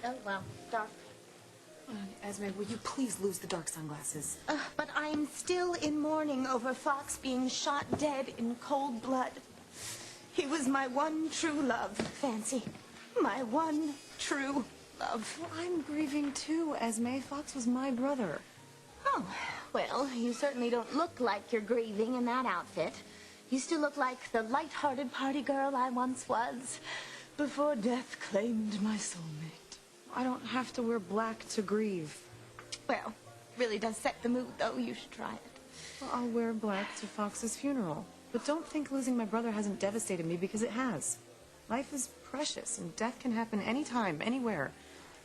Oh, well, dark. Esme, will you please lose the dark sunglasses? But I'm still in mourning over Fox being shot dead in cold blood. He was my one true love, Fancy. My one true love. Well, I'm grieving too, Esme. Fox was my brother. Oh, well, you certainly don't look like you're grieving in that outfit. You still look like the light-hearted party girl I once was, before death claimed my soulmate. I don't have to wear black to grieve. Well, really does set the mood, though. You should try it. Well, I'll wear black to Fox's funeral. But don't think losing my brother hasn't devastated me, because it has. Life is precious, and death can happen anytime, anywhere.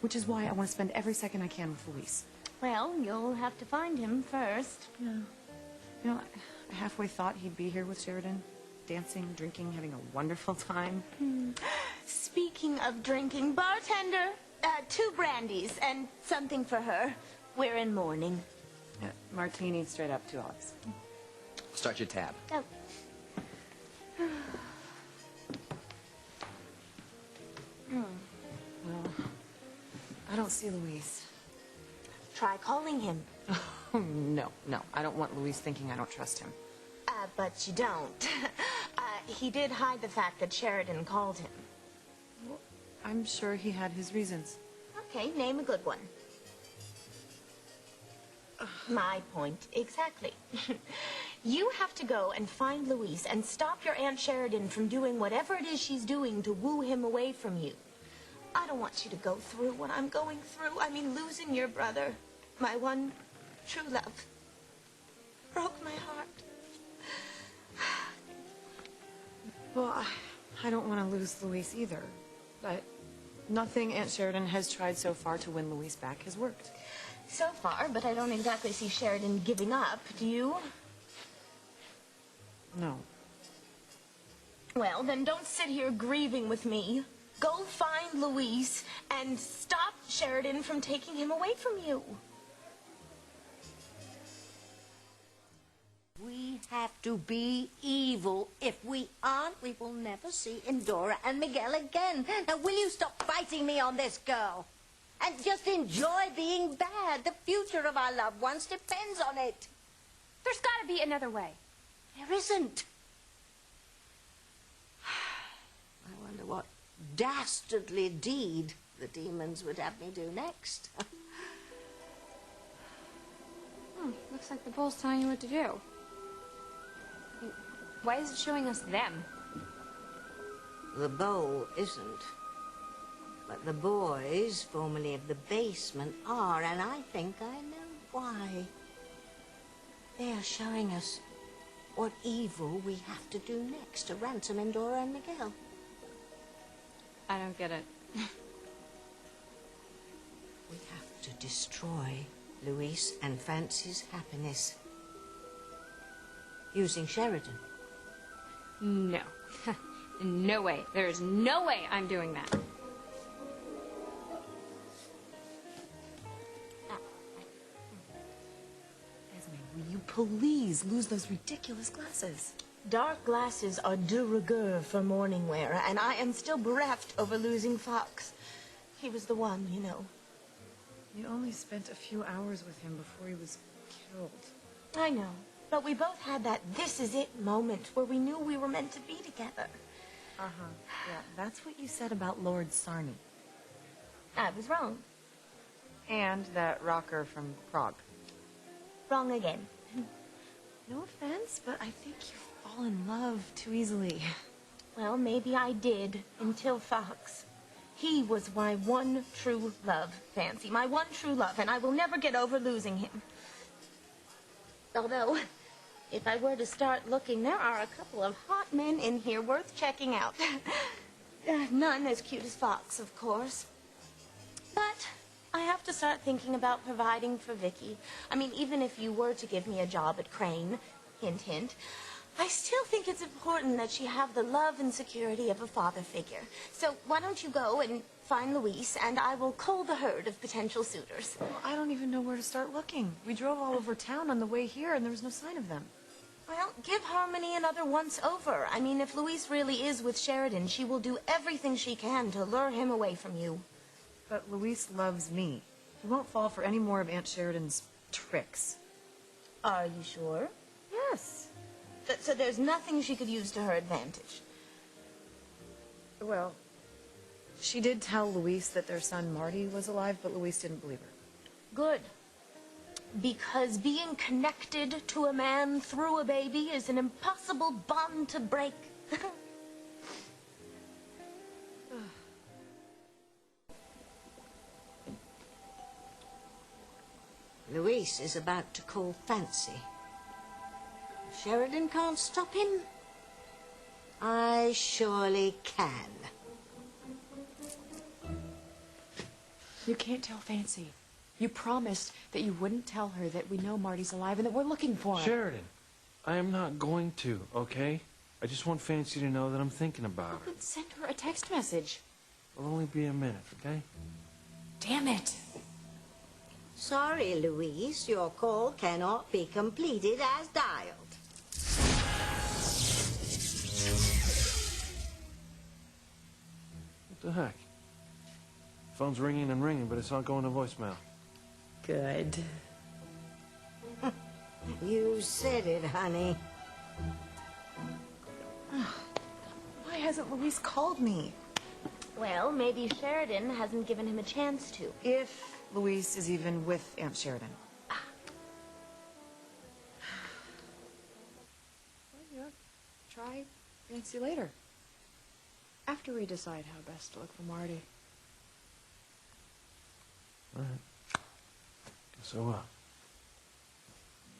Which is why I want to spend every second I can with Luis. Well, you'll have to find him first. Yeah. You know, I halfway thought he'd be here with Sheridan. Dancing, drinking, having a wonderful time. Speaking of drinking, bartender, 2 brandies and something for her. We're in mourning. Yeah, martini straight up, 2 olives. Start your tab. Oh. Well, I don't see Luis. Try calling him. Oh, no. I don't want Luis thinking I don't trust him. But you don't. He did hide the fact that Sheridan called him. Well, I'm sure he had his reasons. Okay, name a good one. My point, exactly. You have to go and find Luis and stop your Aunt Sheridan from doing whatever it is she's doing to woo him away from you. I don't want you to go through what I'm going through. I mean, losing your brother, my one true love, broke my heart. Well, I don't want to lose Luis either. But nothing Aunt Sheridan has tried so far to win Luis back has worked. So far, but I don't exactly see Sheridan giving up, do you? No. Well, then don't sit here grieving with me. Go find Luis and stop Sheridan from taking him away from you. We have to be evil. If we aren't, we will never see Endora and Miguel again. Now, will you stop fighting me on this, girl? And just enjoy being bad. The future of our loved ones depends on it. There's got to be another way. There isn't. I wonder what dastardly deed the demons would have me do next. Looks like the bowl's telling you what to do. Why is it showing us them? The bowl isn't. But the boys, formerly of the basement, are, and I think I know why. They are showing us what evil we have to do next to ransom Endora and Miguel. I don't get it. We have to destroy Luis and Fancy's happiness. Using Sheridan. No. No way. There is no way I'm doing that. Esme, will you please lose those ridiculous glasses? Dark glasses are de rigueur for morning wear, and I am still bereft over losing Fox. He was the one, you know. You only spent a few hours with him before he was killed. I know, but we both had that this-is-it moment where we knew we were meant to be together. Yeah, that's what you said about Lord Sarny. I was wrong. And that rocker from Prague. Wrong again. No offense, but I think you fall in love too easily. Well, maybe I did, until Fox. He was my one true love, Fancy. My one true love, and I will never get over losing him. Although, if I were to start looking, there are a couple of hot men in here worth checking out. None as cute as Fox, of course. But I have to start thinking about providing for Vicky. I mean, even if you were to give me a job at Crane, hint, hint, I still think it's important that she have the love and security of a father figure. So why don't you go and find Luis, and I will cull the herd of potential suitors. Well, I don't even know where to start looking. We drove all over town on the way here, and there was no sign of them. Well, give Harmony another once over. I mean, if Luis really is with Sheridan, she will do everything she can to lure him away from you. But Luis loves me. He won't fall for any more of Aunt Sheridan's tricks. Are you sure? Yes. So there's nothing she could use to her advantage? Well, she did tell Luis that their son Marty was alive, but Luis didn't believe her. Good. Because being connected to a man through a baby is an impossible bond to break. Luis is about to call Fancy. If Sheridan can't stop him, I surely can. You can't tell Fancy. You promised that you wouldn't tell her that we know Marty's alive and that we're looking for him. Sheridan, I am not going to, okay? I just want Fancy to know that I'm thinking about her. Then send her a text message. It'll only be a minute, okay? Damn it. Sorry, Luis, your call cannot be completed as dialed. What the heck? Phone's ringing and ringing, but it's not going to voicemail. Good. You said it, honey. Why hasn't Luis called me? Well, maybe Sheridan hasn't given him a chance to. If Luis is even with Aunt Sheridan. Well, yeah. Try Fancy later. After we decide how best to look for Marty. All right. Guess I will.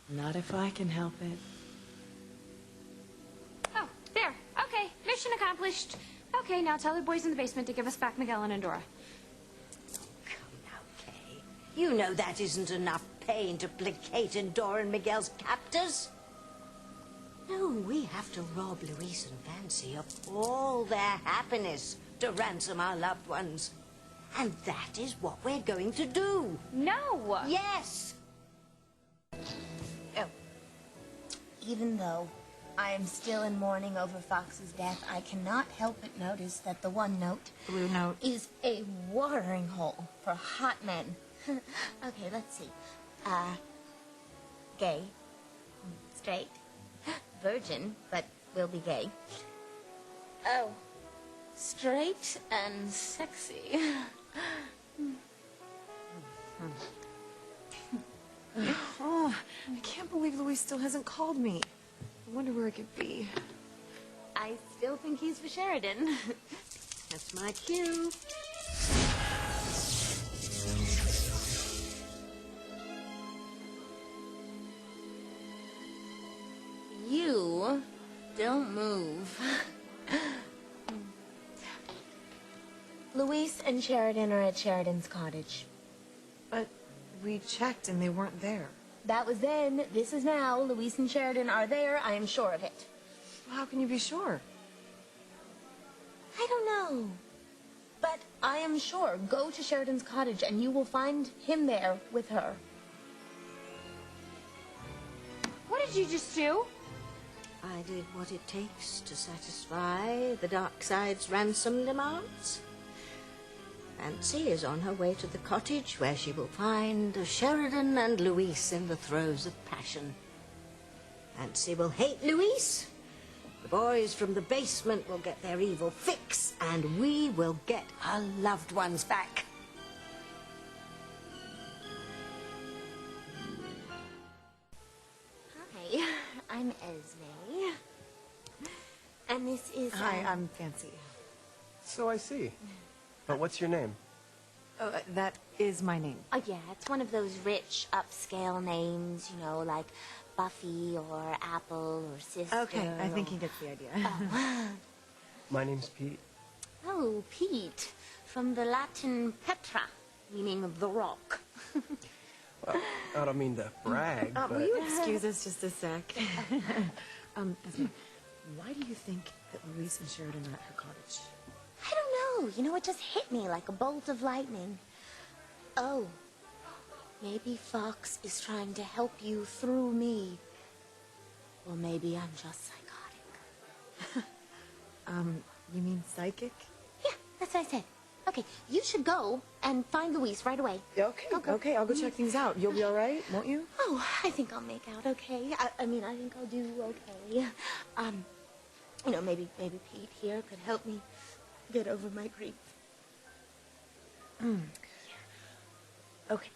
Not if I can help it. Oh, there. Okay, mission accomplished. Okay, now tell the boys in the basement to give us back Miguel and Endora. Come now, Kay. You know that isn't enough pain to placate Endora and Miguel's captors. No, we have to rob Luis and Fancy of all their happiness to ransom our loved ones. And that is what we're going to do. No! Yes! Oh. Even though I am still in mourning over Fox's death, I cannot help but notice that the one note, Blue note. is a watering hole for hot men. Okay, let's see. Gay, straight, virgin, but will be gay. Oh, straight and sexy. Oh, I can't believe Luis still hasn't called me. I wonder where it could be. I still think he's for Sheridan. That's my cue. You don't move. Luis and Sheridan are at Sheridan's cottage. But we checked and they weren't there. That was then. This is now. Luis and Sheridan are there. I am sure of it. How can you be sure? I don't know. But I am sure. Go to Sheridan's cottage and you will find him there with her. What did you just do? I did what it takes to satisfy the dark side's ransom demands. Fancy is on her way to the cottage where she will find Sheridan and Luis in the throes of passion. Fancy will hate Luis. The boys from the basement will get their evil fix, and we will get our loved ones back. Hi, I'm Esme. And this is... Hi, I'm Fancy. So I see. But what's your name? Oh, that is my name. Oh, yeah, it's one of those rich, upscale names, you know, like Buffy or Apple or Sister. Okay, I think he gets the idea. My name's Pete. Oh, Pete, from the Latin Petra, meaning the rock. Well, I don't mean to brag, but... Will you excuse us just a sec? Esme, why do you think that Luis and Sheridan are at her cottage? I don't know. You know, it just hit me like a bolt of lightning. Oh, maybe Fox is trying to help you through me. Or maybe I'm just psychotic. You mean psychic? Yeah, that's what I said. Okay, you should go and find Luis right away. Okay, okay, I'll go check things out. You'll be all right, won't you? Oh, I think I'll make out okay. I mean, I think I'll do okay. You know, maybe Pete here could help me get over my grief. Okay.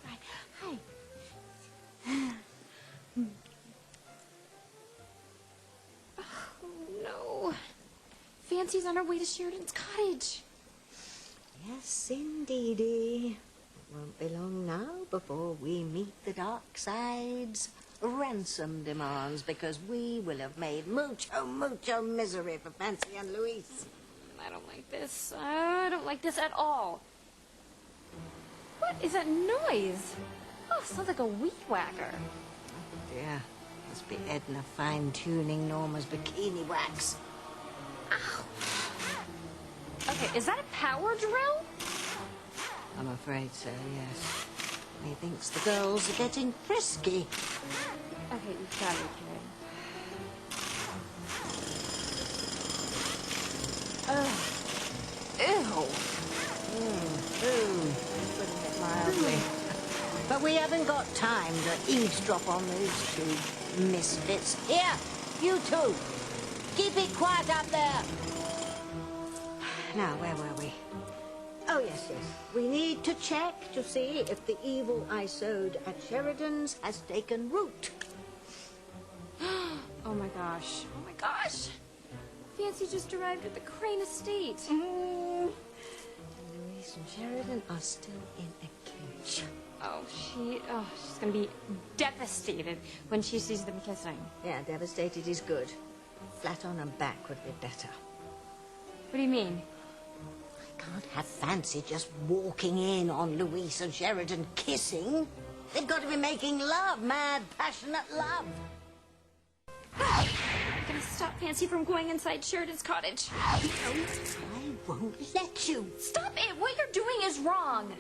Right. Hi. No. Fancy's on her way to Sheridan's cottage. Yes, indeedy. It won't be long now before we meet the dark side's ransom demands, because we will have made mucho misery for Fancy and Luis. I don't like this. I don't like this at all. What is that noise? Oh, sounds like a weed whacker. Dear, must be Edna fine-tuning Norma's bikini wax. Ow. Okay, is that a power drill? I'm afraid so, yes. Methinks the girls are getting frisky. Okay, you've got to be kidding. Ew. Putting it mildly. But we haven't got time to eavesdrop on those two misfits. Here, you two. Keep it quiet up there. Now, where were we? Oh, yes. We need to check to see if the evil I sowed at Sheridan's has taken root. Oh my gosh. Oh my gosh. Fancy just arrived at the Crane estate. Luis and Sheridan are still in a cage. She's gonna be devastated when she sees them kissing. Yeah, devastated is good. Flat on her back would be better. What do you mean? I can't have Fancy just walking in on Luis and Sheridan kissing. They've got to be making love, mad, passionate love. I'm gonna stop Fancy from going inside Sheridan's cottage. No, I won't let you. Stop it! What you're doing is wrong.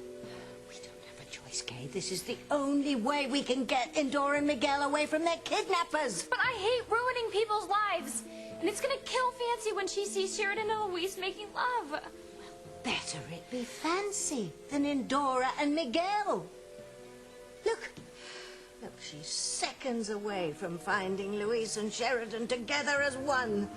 We don't have a choice, Kay. This is the only way we can get Endora and Miguel away from their kidnappers. But I hate ruining people's lives. And it's gonna kill Fancy when she sees Sheridan and Luis making love. Better it be Fancy than Endora and Miguel. Look, she's seconds away from finding Luis and Sheridan together as one.